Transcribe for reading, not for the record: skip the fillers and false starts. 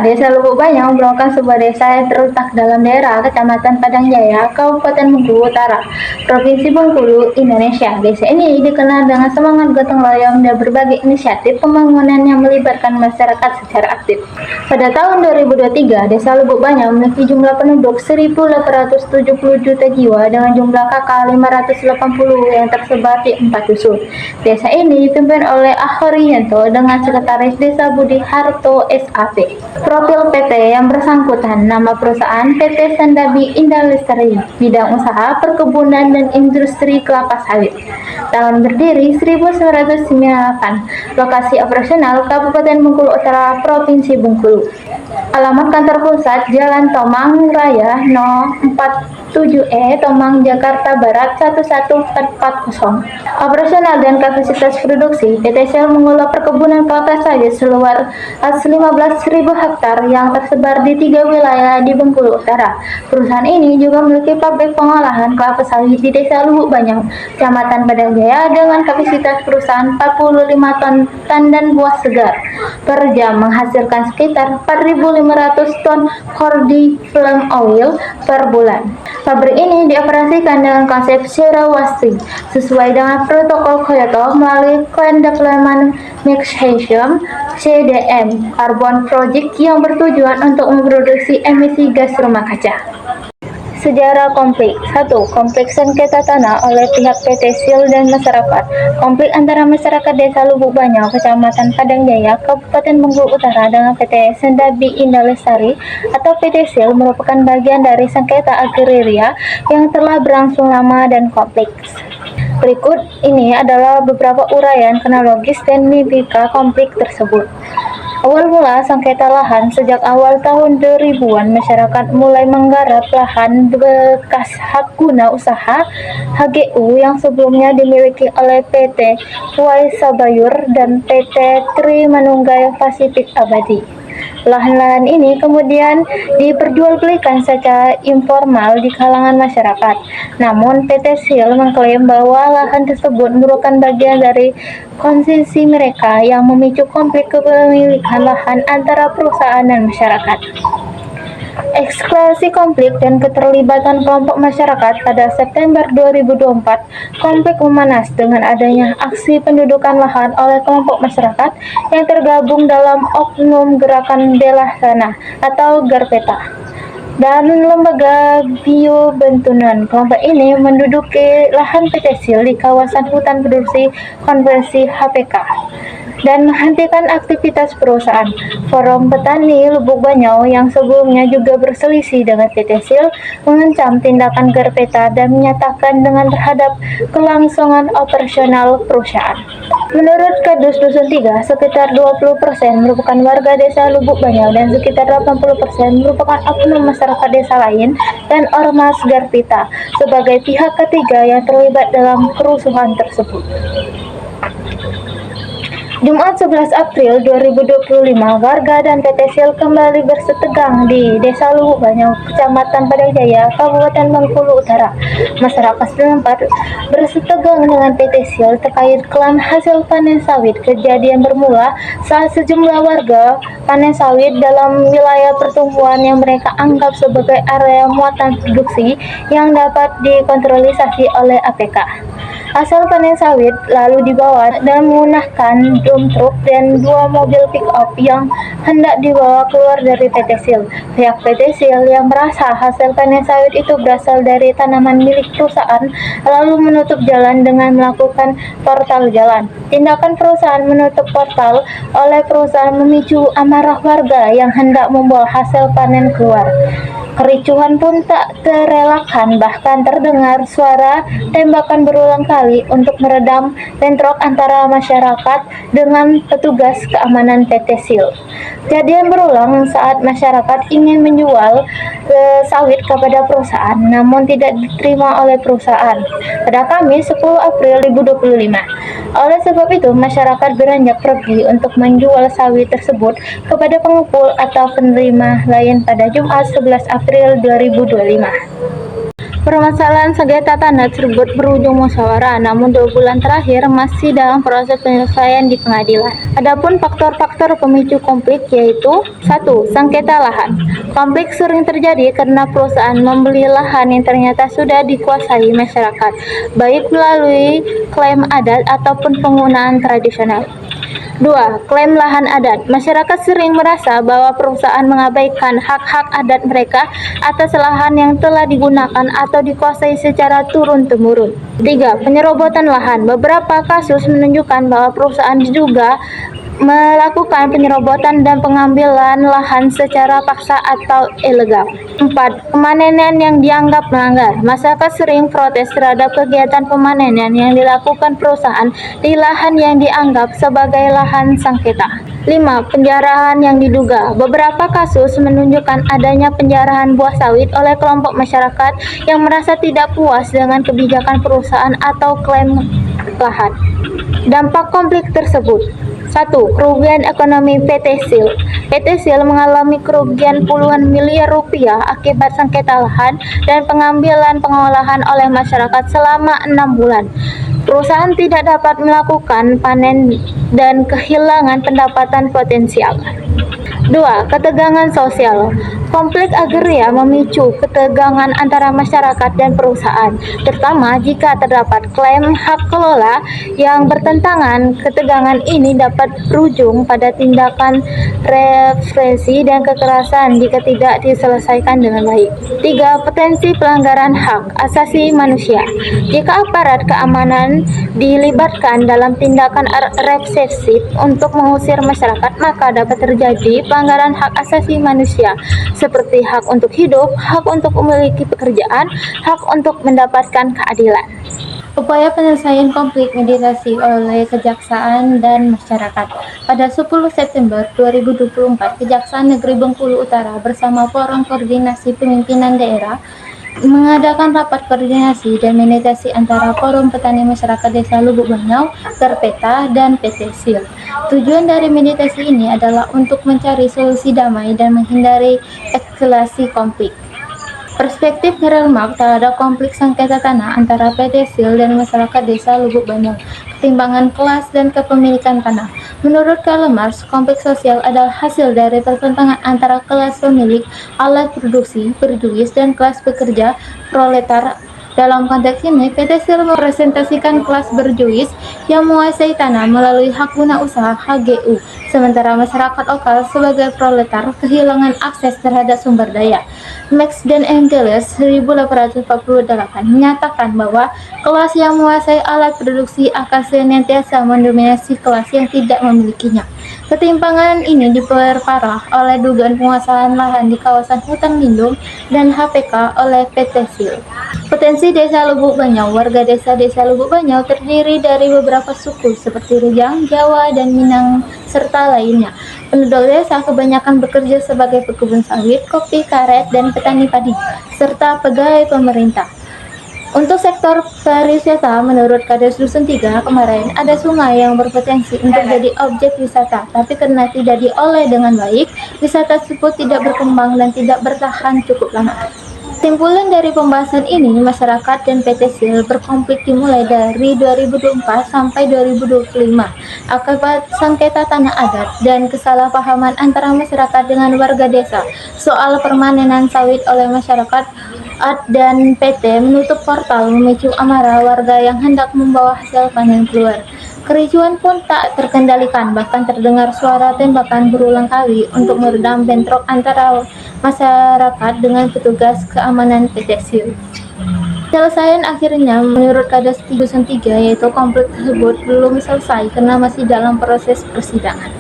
Desa Lubuk Banyau merupakan sebuah desa yang terletak dalam daerah Kecamatan Padang Jaya, Kabupaten Bengkulu Utara, Provinsi Bengkulu, Indonesia. Desa ini dikenal dengan semangat gotong royong dan berbagai inisiatif pembangunan yang melibatkan masyarakat secara aktif. Pada tahun 2023, Desa Lubuk Banyau memiliki jumlah penduduk 1.870 juta jiwa dengan jumlah KK 580 yang tersebar di 4 dusun. Desa ini dipimpin oleh Ahorianto dengan Sekretaris Desa Budi Harto SAP. Profil PT yang bersangkutan, nama perusahaan PT Sandabi Indah Lestari, bidang usaha perkebunan dan industri kelapa sawit. Tahun berdiri 1998, lokasi operasional Kabupaten Bengkulu Utara, Provinsi Bengkulu. Alamat kantor pusat Jalan Tomang Raya No. 47E, Tomang, Jakarta Barat 11440. Operasional dan kapasitas produksi, PT Shell mengelola perkebunan kelapa sawit seluas 15.000 hektar yang tersebar di 3 wilayah di Bengkulu Utara. Perusahaan ini juga memiliki pabrik pengolahan kelapa sawit di Desa Lubuk Banyau, Kecamatan Padang Jaya dengan kapasitas perusahaan 45 ton tandan buah segar per jam, menghasilkan sekitar 4.500 ton cordy flame oil per bulan. Pabrik ini dioperasikan dengan konsep zero waste sesuai dengan protokol Kyoto melalui Clean Development Mechanism (CDM) Carbon Project yang bertujuan untuk memproduksi emisi gas rumah kaca. Sejarah konflik. 1. Konflik sengketa tanah oleh pihak PT Shell dan masyarakat. Konflik antara masyarakat Desa Lubuk Banyau, Kecamatan Padang Jaya, Kabupaten Bengkulu Utara dengan PT Sandabi Indah Lestari atau PT Shell merupakan bagian dari sengketa agraria yang telah berlangsung lama dan kompleks. Berikut ini adalah beberapa uraian kronologis dan dinamika konflik tersebut. Awal mula sengketa lahan sejak awal tahun 2000-an, masyarakat mulai menggarap lahan bekas hak guna usaha HGU yang sebelumnya dimiliki oleh PT Waisabayur dan PT Trimanunggal Pasifik Abadi. Lahan-lahan ini kemudian diperjualbelikan secara informal di kalangan masyarakat. Namun PT Shell mengklaim bahwa lahan tersebut merupakan bagian dari konsesi mereka yang memicu konflik kepemilikan lahan antara perusahaan dan masyarakat. Eskalasi konflik dan keterlibatan kelompok masyarakat pada September 2024, konflik memanas dengan adanya aksi pendudukan lahan oleh kelompok masyarakat yang tergabung dalam Oknum Gerakan Bela Tanah atau Garpeta dan Lembaga Biobentunan. Kelompok ini menduduki lahan PT Shell di kawasan hutan produksi konversi HPK dan menghentikan aktivitas perusahaan. Forum Petani Lubuk Banyau yang sebelumnya juga berselisih dengan PT Shell mengancam tindakan Garpeta dan menyatakan dengan terhadap kelangsungan operasional perusahaan. Menurut Kadus Dusun 3, sekitar 20% merupakan warga Desa Lubuk Banyau dan sekitar 80% merupakan oknum masyarakat desa lain dan ormas Garpeta sebagai pihak ketiga yang terlibat dalam kerusuhan tersebut. Jumat 11 April 2025, warga dan PT Shell kembali bersetegang di Desa Lubuk Banyau, Kecamatan Padang Jaya, Kabupaten Bengkulu Utara. Masyarakat setempat bersetegang dengan PT Shell terkait klaim hasil panen sawit. Kejadian bermula saat sejumlah warga panen sawit dalam wilayah pertumbuhan yang mereka anggap sebagai area muatan produksi yang dapat dikontrolisasi oleh APK. Hasil panen sawit lalu dibawa dan menggunakan dump truk dan 2 mobil pick-up yang hendak dibawa keluar dari PT Shell. Pihak PT Shell yang merasa hasil panen sawit itu berasal dari tanaman milik perusahaan lalu menutup jalan dengan melakukan portal jalan. Tindakan perusahaan menutup portal oleh perusahaan memicu amarah warga yang hendak membawa hasil panen keluar. Kericuhan pun tak terelakkan, bahkan terdengar suara tembakan berulang kali untuk meredam bentrok antara masyarakat dengan petugas keamanan PT Shell. Kejadian berulang saat masyarakat ingin menjual sawit kepada perusahaan, namun tidak diterima oleh perusahaan pada Kamis 10 April 2025. Oleh sebab itu, masyarakat beranjak pergi untuk menjual sawit tersebut kepada pengepul atau penerima lain pada Jumat 11 April 2025. Permasalahan sengketa tanah tersebut berujung musyawarah, namun 2 bulan terakhir masih dalam proses penyelesaian di pengadilan. Adapun faktor-faktor pemicu konflik yaitu 1. Sengketa lahan. Konflik sering terjadi karena perusahaan membeli lahan yang ternyata sudah dikuasai masyarakat, baik melalui klaim adat ataupun penggunaan tradisional. 2. Klaim lahan adat. Masyarakat sering merasa bahwa perusahaan mengabaikan hak-hak adat mereka atas lahan yang telah digunakan atau dikuasai secara turun-temurun. 3. Penyerobotan lahan. Beberapa kasus menunjukkan bahwa perusahaan diduga melakukan penyerobotan dan pengambilan lahan secara paksa atau ilegal. 4. Pemanenan yang dianggap melanggar. Masyarakat sering protes terhadap kegiatan pemanenan yang dilakukan perusahaan di lahan yang dianggap sebagai lahan sengketa. 5. Penjarahan yang diduga. Beberapa kasus menunjukkan adanya penjarahan buah sawit oleh kelompok masyarakat yang merasa tidak puas dengan kebijakan perusahaan atau klaim lahan. Dampak konflik tersebut. 1. Kerugian ekonomi PT SIL. PT SIL mengalami kerugian puluhan miliar rupiah akibat sengketa lahan dan pengambilan pengolahan oleh masyarakat selama 6 bulan. Perusahaan tidak dapat melakukan panen dan kehilangan pendapatan potensial. 2. Ketegangan sosial. Konflik agraria memicu ketegangan antara masyarakat dan perusahaan, terutama jika terdapat klaim hak kelola yang bertentangan. Ketegangan ini dapat berujung pada tindakan represi dan kekerasan jika tidak diselesaikan dengan baik. 3. Potensi pelanggaran hak asasi manusia. Jika aparat keamanan dilibatkan dalam tindakan represif untuk mengusir masyarakat, maka dapat terjadi pelanggaran hak asasi manusia seperti hak untuk hidup, hak untuk memiliki pekerjaan, hak untuk mendapatkan keadilan. Upaya penyelesaian konflik mediasi oleh Kejaksaan dan masyarakat. Pada 10 September 2024, Kejaksaan Negeri Bengkulu Utara bersama Forum Koordinasi Pemimpinan Daerah mengadakan rapat koordinasi dan mediasi antara Forum Petani Masyarakat Desa Lubuk Banyau, Terpeta, dan PT SIL. Tujuan dari mediasi ini adalah untuk mencari solusi damai dan menghindari eskalasi konflik. Perspektif Karl Marx terhadap konflik sengketa tanah antara PT SIL dan masyarakat Desa Lubuk Banyau, ketimpangan kelas dan kepemilikan tanah. Menurut Karl Marx, konflik sosial adalah hasil dari pertentangan antara kelas pemilik alat produksi, berjuis, dan kelas pekerja, proletar. Dalam konteks ini, PT SIL merepresentasikan kelas berjuis yang menguasai tanah melalui hak guna usaha (HGU), sementara masyarakat lokal sebagai proletar kehilangan akses terhadap sumber daya. Marx dan Engels 1848 menyatakan bahwa kelas yang menguasai alat produksi akan senantiasa mendominasi kelas yang tidak memilikinya. Ketimpangan ini diperparah oleh dugaan penguasaan lahan di kawasan hutan lindung dan HPK oleh PT SIL. Potensi Desa Lubuk Banyau. Warga desa Lubuk Banyau terdiri dari beberapa suku seperti Rejang, Jawa, dan Minang, serta lainnya. Penduduk desa kebanyakan bekerja sebagai pekebun sawit, kopi, karet, dan petani padi, serta pegawai pemerintah. Untuk sektor pariwisata, menurut Kades Dusun 3 kemarin, ada sungai yang berpotensi untuk jadi objek wisata, tapi karena tidak diolah dengan baik, wisata tersebut tidak berkembang dan tidak bertahan cukup lama. Kesimpulan dari pembahasan ini, masyarakat dan PT SIL berkonflik dimulai dari 2024 sampai 2025 akibat sengketa tanah adat dan kesalahpahaman antara masyarakat dengan warga desa soal permanenan sawit oleh masyarakat dan PT menutup portal memicu amarah warga yang hendak membawa hasil panen keluar. Kericuan pun tak terkendalikan, bahkan terdengar suara tembakan berulang kali untuk meredam bentrok antara masyarakat dengan petugas keamanan PT SIL. Penyelesaian akhirnya menurut Kades Dusun 3 yaitu konflik tersebut belum selesai karena masih dalam proses persidangan.